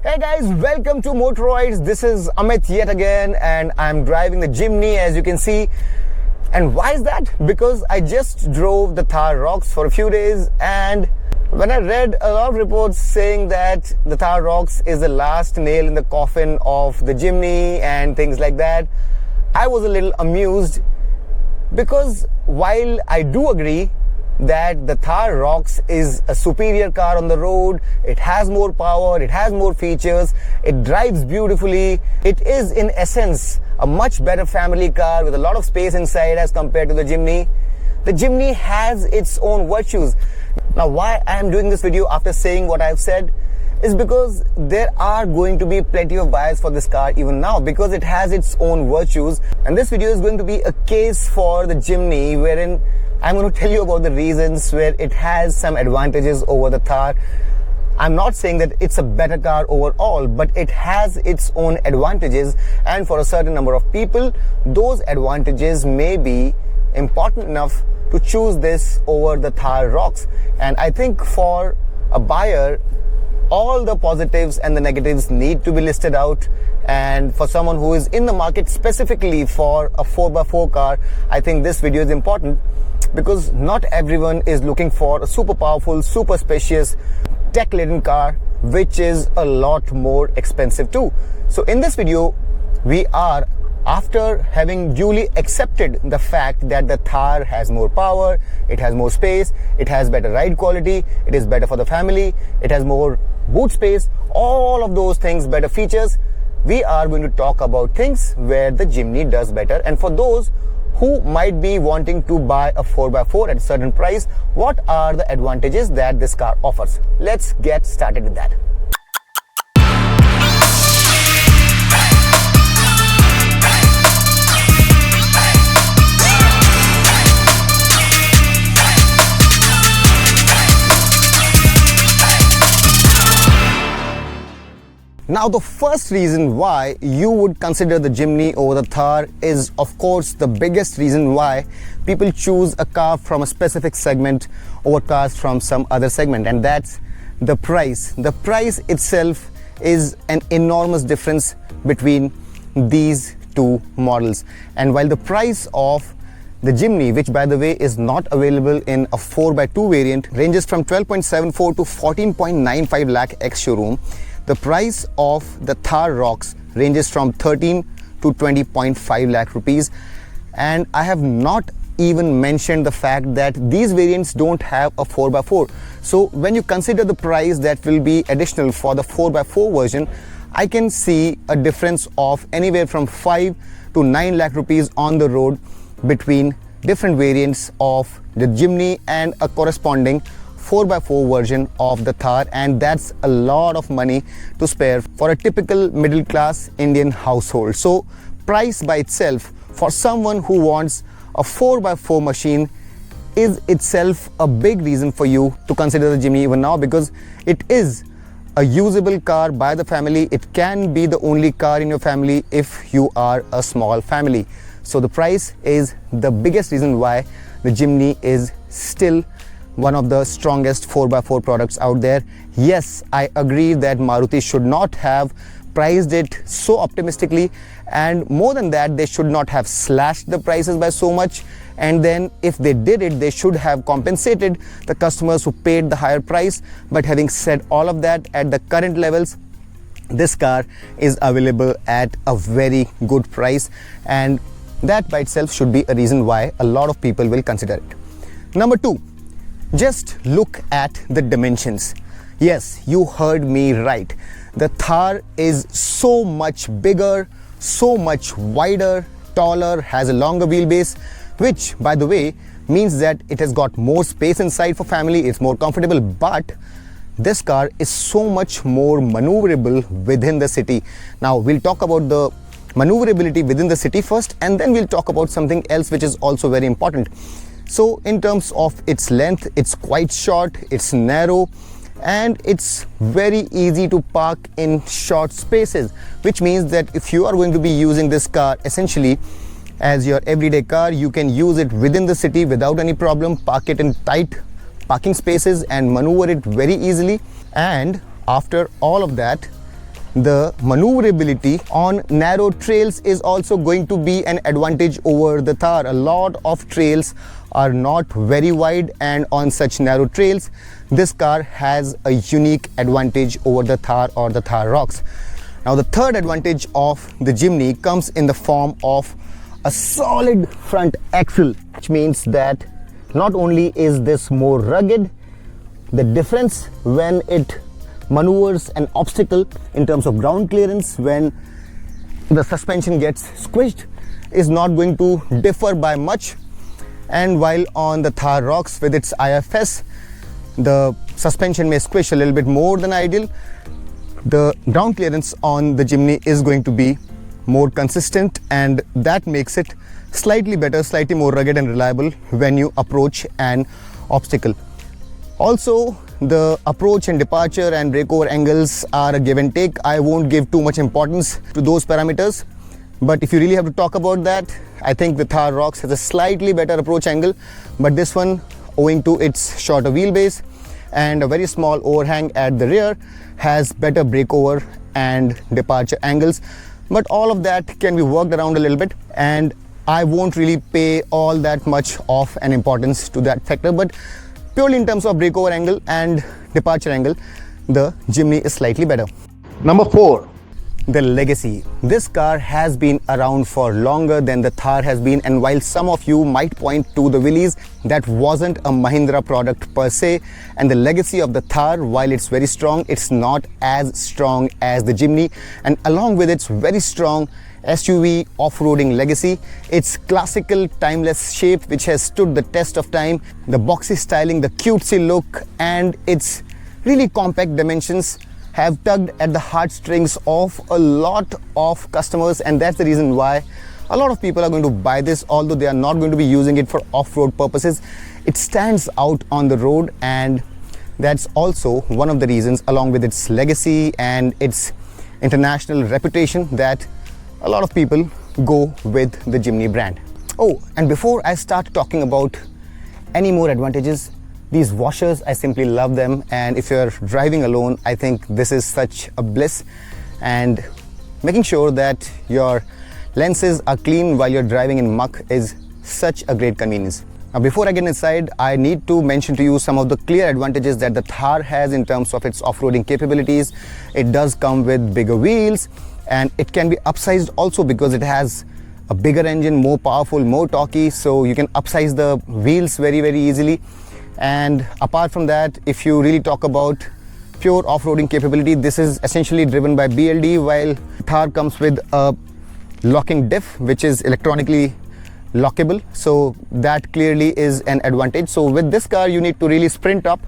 Hey guys, welcome to Motoroids. This is Amit yet again and I'm driving the Jimny, as you can see. And why is that? Because I just drove the Thar ROXX for a few days, and when I read a lot of reports saying that the Thar ROXX is the last nail in the coffin of the Jimny and things like that, I was a little amused, because while I do agree that the Thar ROXX is a superior car on the road, it has more power, it has more features, it drives beautifully, it is in essence a much better family car with a lot of space inside as compared to the Jimny. The Jimny has its own virtues. Now, why I am doing this video after saying what I have said is because there are going to be plenty of buyers for this car even now, because it has its own virtues. And this video is going to be a case for the Jimny, wherein I'm going to tell you about the reasons where it has some advantages over the Thar. I'm not saying that it's a better car overall, but it has its own advantages, and for a certain number of people, those advantages may be important enough to choose this over the Thar ROXX. And I think for a buyer, all the positives and the negatives need to be listed out. And for someone who is in the market specifically for a 4x4 car, I think this video is important, because not everyone is looking for a super powerful, super spacious, tech-laden car, which is a lot more expensive too. So in this video, we are, after having duly accepted the fact that the Thar has more power, it has more space, it has better ride quality, it is better for the family, it has more boot space, all of those things, better features, we are going to talk about things where the Jimny does better. And for those who might be wanting to buy a 4x4 at a certain price, what are the advantages that this car offers? Let's get started with that. Now, the first reason why you would consider the Jimny over the Thar is, of course, the biggest reason why people choose a car from a specific segment over cars from some other segment, and that's the price. The price itself is an enormous difference between these two models. And while the price of the Jimny, which by the way is not available in a 4x2 variant, ranges from 12.74 to 14.95 lakh ex-showroom, the price of the Thar ROXX ranges from 13 to 20.5 lakh rupees. And I have not even mentioned the fact that these variants don't have a 4x4. So when you consider the price that will be additional for the 4x4 version, I can see a difference of anywhere from 5 to 9 lakh rupees on the road between different variants of the Jimny and a corresponding 4x4 version of the Thar, and that's a lot of money to spare for a typical middle class Indian household. So price by itself for someone who wants a 4x4 machine is itself a big reason for you to consider the Jimny even now, because it is a usable car by the family. It can be the only car in your family if you are a small family. So the price is the biggest reason why the Jimny is still one of the strongest 4x4 products out there. Yes, I agree that Maruti should not have priced it so optimistically, and more than that, they should not have slashed the prices by so much. And then if they did it, they should have compensated the customers who paid the higher price. But having said all of that, at the current levels, this car is available at a very good price, and that by itself should be a reason why a lot of people will consider it. Number two, just look at the dimensions. Yes, you heard me right. The Thar is so much bigger, so much wider, taller, has a longer wheelbase, which by the way means that it has got more space inside for family, it's more comfortable. But this car is so much more maneuverable within the city. Now we'll talk about the maneuverability within the city first, and then we'll talk about something else which is also very important. So in terms of its length, it's quite short, it's narrow, and it's very easy to park in short spaces, which means that if you are going to be using this car essentially as your everyday car, you can use it within the city without any problem, park it in tight parking spaces and maneuver it very easily. And after all of that, the maneuverability on narrow trails is also going to be an advantage over the Thar. A lot of trails are not very wide, and on such narrow trails this car has a unique advantage over the Thar or the Thar ROXX. Now the third advantage of the Jimny comes in the form of a solid front axle, which means that not only is this more rugged, the difference when it maneuvers an obstacle in terms of ground clearance when the suspension gets squished is not going to differ by much. And while on the Thar ROXX with its IFS, the suspension may squish a little bit more than ideal, the ground clearance on the Jimny is going to be more consistent, and that makes it slightly better, slightly more rugged and reliable when you approach an obstacle. Also, the approach and departure and breakover angles are a give and take. I won't give too much importance to those parameters, but if you really have to talk about that, I think the Thar ROXX has a slightly better approach angle, but this one, owing to its shorter wheelbase and a very small overhang at the rear, has better breakover and departure angles. But all of that can be worked around a little bit, and I won't really pay all that much of an importance to that factor. But purely in terms of breakover angle and departure angle, the Jimny is slightly better. Number 4, the legacy. This car has been around for longer than the Thar has been, and while some of you might point to the Willys, that wasn't a Mahindra product per se, and the legacy of the Thar, while it's very strong, it's not as strong as the Jimny. And along with its very strong SUV off-roading legacy, its classical timeless shape which has stood the test of time, the boxy styling, the cutesy look, and its really compact dimensions have tugged at the heartstrings of a lot of customers, and that's the reason why a lot of people are going to buy this, although they are not going to be using it for off-road purposes. It stands out on the road, and that's also one of the reasons, along with its legacy and its international reputation, that a lot of people go with the Jimny brand. Oh, and before I start talking about any more advantages, these washers, I simply love them, and if you're driving alone, I think this is such a bliss, and making sure that your lenses are clean while you're driving in muck is such a great convenience. Now before I get inside, I need to mention to you some of the clear advantages that the Thar has in terms of its off-roading capabilities. It does come with bigger wheels, and it can be upsized also because it has a bigger engine, more powerful, more torquey, so you can upsize the wheels very easily. And apart from that, if you really talk about pure off-roading capability, this is essentially driven by BLD, while Thar comes with a locking diff which is electronically lockable, so that clearly is an advantage. So with this car you need to really sprint up,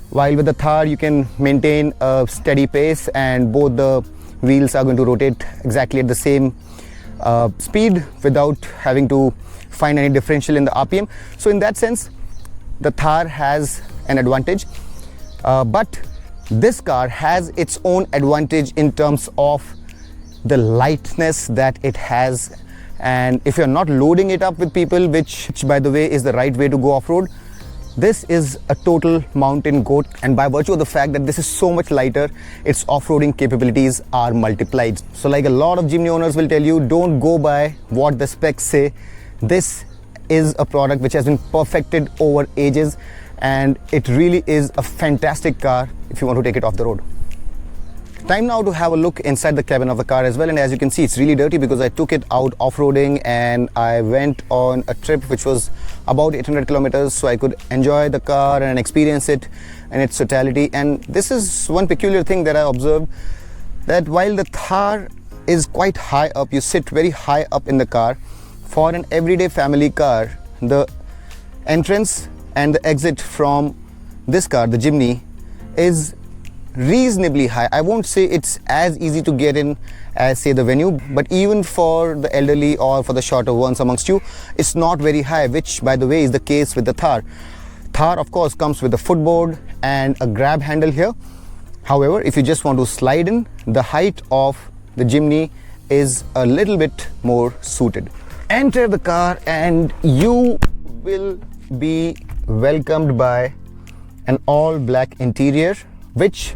while with the Thar you can maintain a steady pace, and both the wheels are going to rotate exactly at the same speed without having to find any differential in the RPM. So in that sense, the Thar has an advantage, but this car has its own advantage in terms of the lightness that it has. And if you're not loading it up with people, which by the way is the right way to go off-road, this is a total mountain goat, and by virtue of the fact that this is so much lighter, its off-roading capabilities are multiplied. So like a lot of Jimny owners will tell you, don't go by what the specs say. This is a product which has been perfected over ages, and it really is a fantastic car if you want to take it off the road. Time now to have a look inside the cabin of the car as well, and as you can see, it's really dirty because I took it out off-roading and I went on a trip which was about 800 kilometers, so I could enjoy the car and experience it in its totality. And this is one peculiar thing that I observed, that while the Thar is quite high up, you sit very high up in the car, for an everyday family car, the entrance and the exit from this car, the Jimny, is reasonably high. I won't say it's as easy to get in as say the Venue, but even for the elderly or for the shorter ones amongst you, it's not very high, which by the way is the case with the Thar. Thar of course comes with a footboard and a grab handle here. However, if you just want to slide in, the height of the Jimny is a little bit more suited. Enter the car and you will be welcomed by an all black interior, which,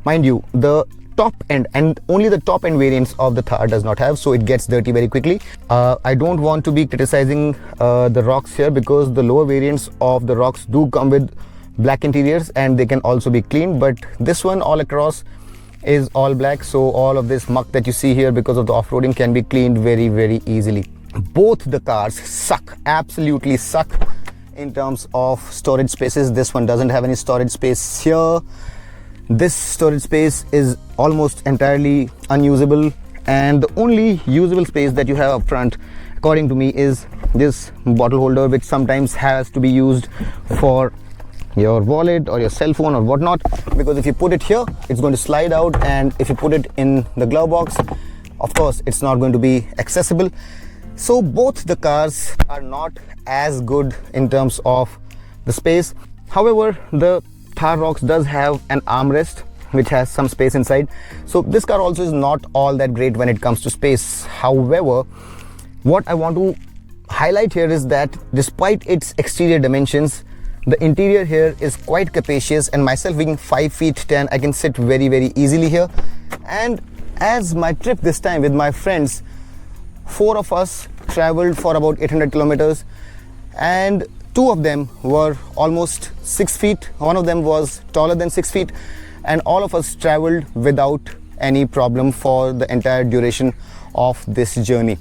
mind you, the top end, and only the top end variants of the Thar does not have, so it gets dirty very quickly. I don't want to be criticizing the ROXX here, because the lower variants of the ROXX do come with black interiors and they can also be cleaned, but this one all across is all black, so all of this muck that you see here because of the off-roading can be cleaned very, very easily. Both the cars suck, absolutely suck, in terms of storage spaces. This one doesn't have any storage space here. This storage space is almost entirely unusable, and the only usable space that you have up front, according to me, is this bottle holder, which sometimes has to be used for your wallet or your cell phone or whatnot, because if you put it here, it's going to slide out, and if you put it in the glove box, of course it's not going to be accessible. So both the cars are not as good in terms of the space. However, the Thar ROXX does have an armrest which has some space inside, so this car also is not all that great when it comes to space. However, what I want to highlight here is that despite its exterior dimensions, the interior here is quite capacious, and myself being 5 feet 10, I can sit very, very easily here. And as my trip this time with my friends, 4 of us traveled for about 800 kilometers, and 2 of them were almost 6 feet. One of them was taller than 6 feet, and all of us traveled without any problem for the entire duration of this journey.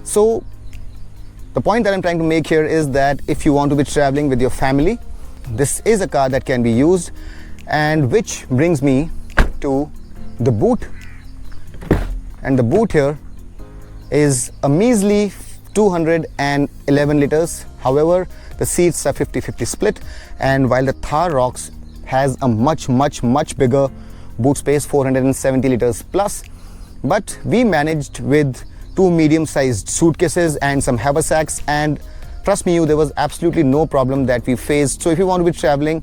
So the point that I'm trying to make here is that if you want to be traveling with your family, this is a car that can be used. And which brings me to the boot. And the boot here is a measly 211 liters. However, the seats are 50-50 split, and while the Thar ROXX has a much bigger boot space, 470 liters plus, but we managed with 2 medium-sized suitcases and some haversacks, and trust me, there was absolutely no problem that we faced. So if you want to be traveling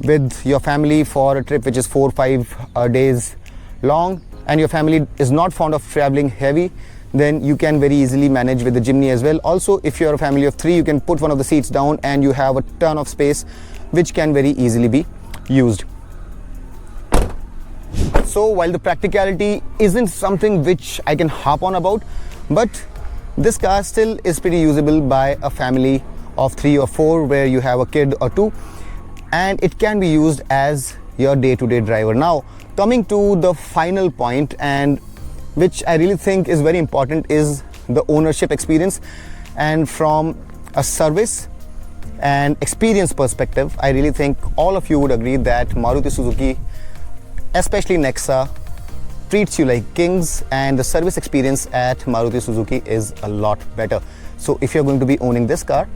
with your family for a trip which is 4 or 5 days long, and your family is not fond of traveling heavy, then you can very easily manage with the Jimny as well. Also, if you're a family of 3, you can put one of the seats down and you have a ton of space which can very easily be used. So while the practicality isn't something which I can harp on about, but this car still is pretty usable by a family of 3 or 4 where you have a kid or 2, and it can be used as your day-to-day driver. Now, coming to the final point, and which I really think is very important, is the ownership experience. And from a service and experience perspective, I really think all of you would agree that Maruti Suzuki, especially Nexa, treats you like kings, and the service experience at Maruti Suzuki is a lot better. So if you're going to be owning this car,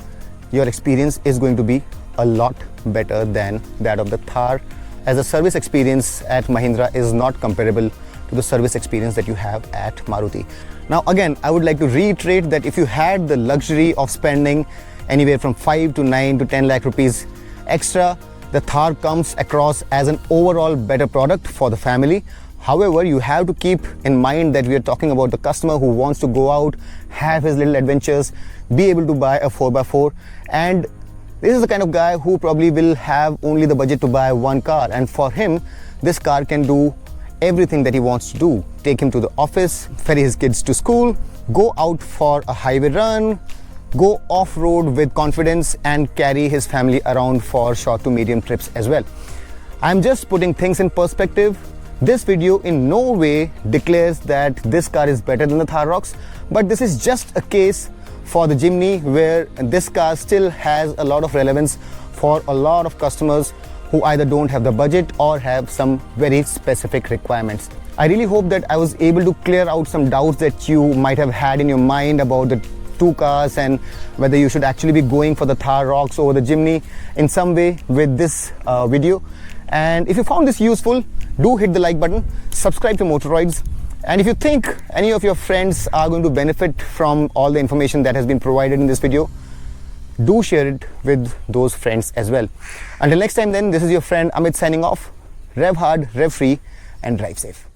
your experience is going to be a lot better than that of the Thar, as the service experience at Mahindra is not comparable to the service experience that you have at Maruti. Now again, I would like to reiterate that if you had the luxury of spending anywhere from 5 to 9 to 10 lakh rupees extra, the Thar comes across as an overall better product for the family. However, you have to keep in mind that we are talking about the customer who wants to go out, have his little adventures, be able to buy a 4x4, and this is the kind of guy who probably will have only the budget to buy one car, and for him, this car can do everything that he wants to do. Take him to the office, ferry his kids to school, go out for a highway run, go off-road with confidence, and carry his family around for short to medium trips as well. I'm just putting things in perspective. This video in no way declares that this car is better than the Thar ROXX, but this is just a case for the Jimny where this car still has a lot of relevance for a lot of customers who either don't have the budget or have some very specific requirements. I really hope that I was able to clear out some doubts that you might have had in your mind about the 2 cars and whether you should actually be going for the Thar ROXX over the Jimny in some way with this video. And if you found this useful, do hit the like button, subscribe to Motoroids, and if you think any of your friends are going to benefit from all the information that has been provided in this video, do share it with those friends as well. Until next time then, this is your friend Amit signing off. Rev hard, rev free, and drive safe.